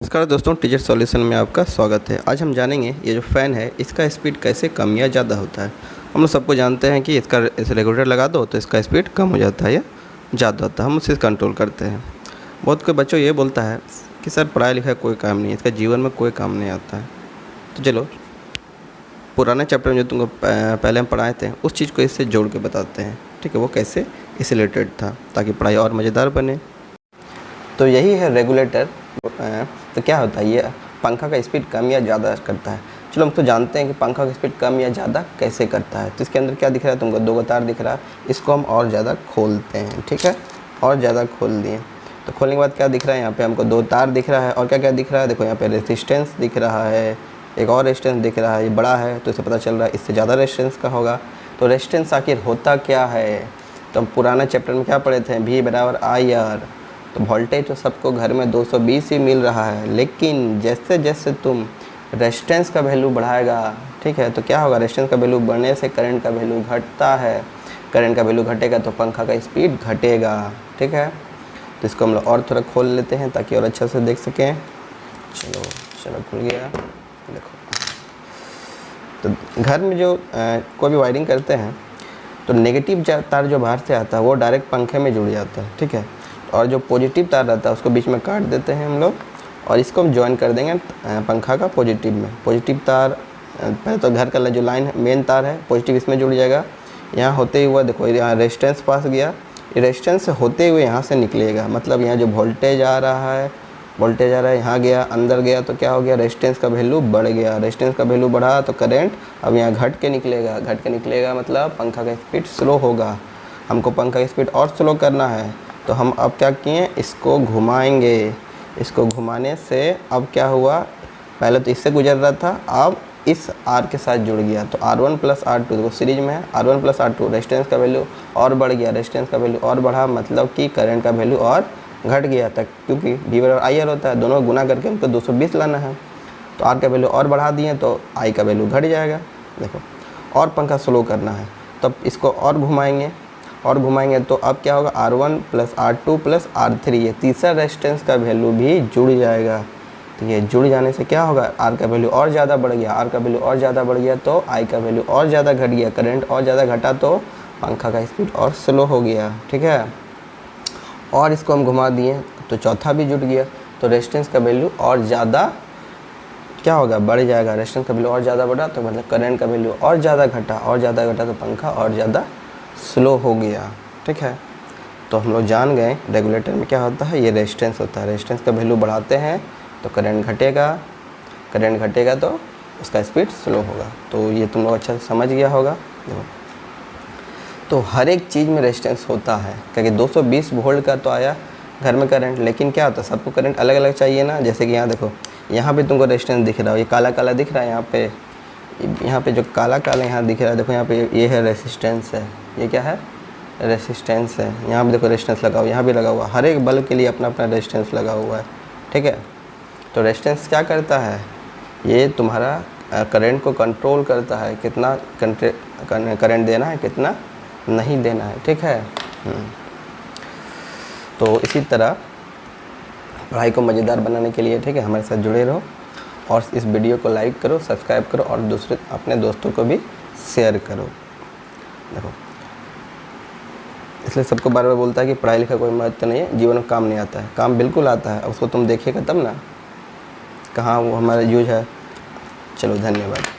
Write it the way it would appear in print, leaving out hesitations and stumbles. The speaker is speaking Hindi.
नमस्कार दोस्तों, टीचर सॉल्यूशन में आपका स्वागत है। आज हम जानेंगे ये जो फ़ैन है इसका स्पीड कैसे कम या ज़्यादा होता है। हम लोग सबको जानते हैं कि इसका इस रेगुलेटर लगा दो तो इसका स्पीड कम हो जाता है या ज़्यादा होता है, हम उसे कंट्रोल करते हैं। बहुत कोई बच्चों ये बोलता है कि सर पढ़ाई लिखाई कोई काम नहीं है, इसका जीवन में कोई काम नहीं आता है। तो चलो पुराने चैप्टर में जो तुमको पहले हम पढ़ाए थे उस चीज़ को इससे जोड़ के बताते हैं, ठीक है। वो कैसे इससे रिलेटेड था ताकि पढ़ाई और मज़ेदार बने। तो यही है रेगुलेटर। तो क्या होता है, ये पंखा का स्पीड कम या ज़्यादा करता है। चलो हम तो जानते हैं कि पंखा का स्पीड कम या ज़्यादा कैसे करता है। तो इसके अंदर क्या दिख रहा है तुमको, दो तार दिख रहा है। इसको हम और ज़्यादा खोलते हैं, ठीक है। और ज़्यादा खोल दिए तो खोलने के बाद क्या दिख रहा है, यहाँ पे हमको दो तार दिख रहा है। और क्या क्या दिख रहा है, देखो यहाँ पे रेजिस्टेंस दिख रहा है, एक और रेजिस्टेंस दिख रहा है। ये बड़ा है तो इससे पता चल रहा है इससे ज़्यादा रेजिस्टेंस का होगा। तो रेजिस्टेंस आखिर होता क्या है, तो हम पुराना चैप्टर में क्या पढ़े थे, V = IR। तो वोल्टेज तो सबको घर में 220 ही मिल रहा है, लेकिन जैसे जैसे तुम रेजिस्टेंस का वैल्यू बढ़ाएगा, ठीक है, तो क्या होगा, रेजिस्टेंस का वैल्यू बढ़ने से करंट का वैल्यू घटता है। करंट का वैल्यू घटेगा तो पंखा का स्पीड घटेगा, ठीक है। तो इसको हम लोग और थोड़ा खोल लेते हैं ताकि और अच्छा से देख सकें। चलो खुल गया। देखो तो घर में जो कोई भी वायरिंग करते हैं तो नेगेटिव तार जो बाहर से आता है वो डायरेक्ट पंखे में जुड़ जाता है, ठीक है। और जो पॉजिटिव तार रहता है उसको बीच में काट देते हैं हम लोग, और इसको हम ज्वाइन कर देंगे पंखा का पॉजिटिव में। पॉजिटिव तार पहले तो घर का जो लाइन मेन तार है पॉजिटिव इसमें जुड़ जाएगा। यहाँ होते हुए देखो यहाँ रेजिस्टेंस पास गया, ये रेजिस्टेंस से होते हुए यहाँ से निकलेगा। मतलब यहाँ जो वोल्टेज आ रहा है यहाँ गया, अंदर गया तो क्या हो गया, रेजिस्टेंस का वैल्यू बढ़ गया। रेजिस्टेंस का वैल्यू बढ़ा तो करंट अब यहाँ घट के निकलेगा। मतलब पंखा का स्पीड स्लो होगा। हमको पंखा की स्पीड और स्लो करना है तो हम अब क्या किए, इसको घुमाएंगे। इसको घुमाने से अब क्या हुआ, पहले तो इससे गुजर रहा था, अब इस R के साथ जुड़ गया। तो R1 + R2 देखो सीरीज में है, R1 + R2 रेजिस्टेंस का वैल्यू और बढ़ गया। रेजिस्टेंस का वैल्यू और बढ़ा मतलब कि करंट का वैल्यू और घट गया तक, क्योंकि V = IR होता है, दोनों गुना करके हमको 220 लाना है। तो R का वैल्यू और बढ़ा दिए तो I का वैल्यू घट जाएगा। देखो और पंखा स्लो करना है तब इसको और घुमाएंगे तो अब क्या होगा, R1 + R2 + R3, ये तीसरा रेजिस्टेंस का वैल्यू भी जुड़ जाएगा। तो ये जुड़ जाने से क्या होगा, R का वैल्यू और ज़्यादा बढ़ गया। तो I का वैल्यू और ज़्यादा घट गया, करंट और ज़्यादा घटा तो पंखा का स्पीड और स्लो हो गया, ठीक है। और इसको हम घुमा दिए तो चौथा भी जुड़ गया। तो रेजिस्टेंस का वैल्यू और ज़्यादा क्या होगा, बढ़ जाएगा। रेजिस्टेंस का वैल्यू और ज़्यादा बढ़ा तो मतलब करंट का वैल्यू और ज़्यादा घटा तो पंखा और ज़्यादा स्लो हो गया, ठीक है। तो हम लोग जान गए रेगुलेटर में क्या होता है, ये रेजिस्टेंस होता है। रेजिस्टेंस का वैल्यू बढ़ाते हैं तो करंट घटेगा तो उसका स्पीड स्लो होगा। तो ये तुम लोग अच्छा से समझ गया होगा। तो हर एक चीज़ में रेजिस्टेंस होता है, क्योंकि 220 वोल्ट का तो आया घर में करंट, लेकिन क्या होता है सबको करंट अलग अलग चाहिए ना। जैसे कि यहाँ देखो, यहाँ पे तुमको रेजिस्टेंस दिख रहा हो, ये काला काला दिख रहा है। यहाँ पे जो काला काला यहाँ दिख रहा है, देखो यहाँ पे ये है रेजिस्टेंस है। ये क्या है, रेजिस्टेंस है। यहाँ पे देखो रेजिस्टेंस लगा हुआ, यहाँ भी लगा हुआ। हर एक बल्ब के लिए अपना अपना रेजिस्टेंस लगा हुआ है, ठीक है। तो रेजिस्टेंस क्या करता है, ये तुम्हारा करंट को कंट्रोल करता है, कितना करंट देना है कितना नहीं देना है, ठीक है। तो इसी तरह पढ़ाई को मज़ेदार बनाने के लिए, ठीक है, हमारे साथ जुड़े रहो और इस वीडियो को लाइक करो, सब्सक्राइब करो और अपने दोस्तों को भी शेयर करो। देखो इसलिए सबको बार बार बोलता है कि पढ़ाई लिखाई कोई महत्व नहीं है, जीवन में काम नहीं आता है। काम बिल्कुल आता है, उसको तुम देखेगा तब ना कहाँ वो हमारा यूज है। चलो धन्यवाद।